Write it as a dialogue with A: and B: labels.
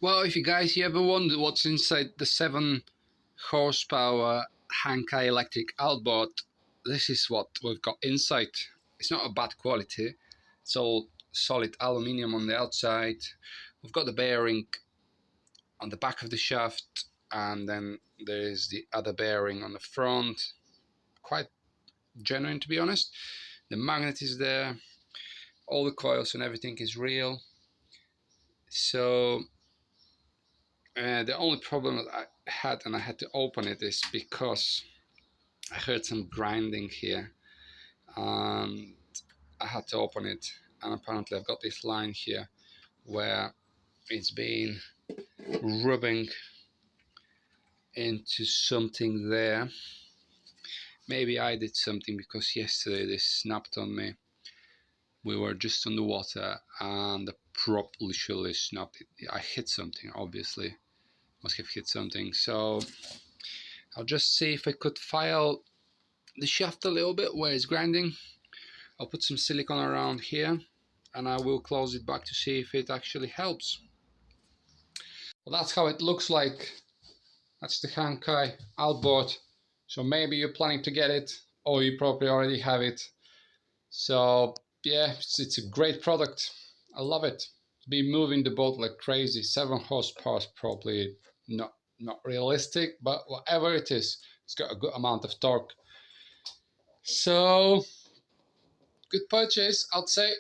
A: Well, if you ever wondered what's inside the 7 horsepower Hangkai electric outboard, this is what we've got inside. It's not a bad quality. It's all solid aluminium on the outside. We've got the bearing on the back of the shaft, and then there's the other bearing on the front. Quite genuine, to be honest. The magnet is there. All the coils and everything is real. So the only problem that I had, and I had to open it, is because I heard some grinding here, and I had to open it. And apparently I've got this line here where it's been rubbing into something there. Maybe I did something, because yesterday this snapped on me. We were just on the water and the prop literally snapped. I hit something, obviously. Must have hit something. So I'll just see if I could file the shaft a little bit where it's grinding. I'll put some silicone around here and I will close it back to see if it actually helps. Well, that's how it looks like. That's the Hangkai outboard. So maybe you're planning to get it, or you probably already have it. So yeah, it's a great product. I love it. Be moving the boat like crazy. 7 horsepower is probably not realistic, but whatever it is, it's got a good amount of torque. So good purchase, I'd say.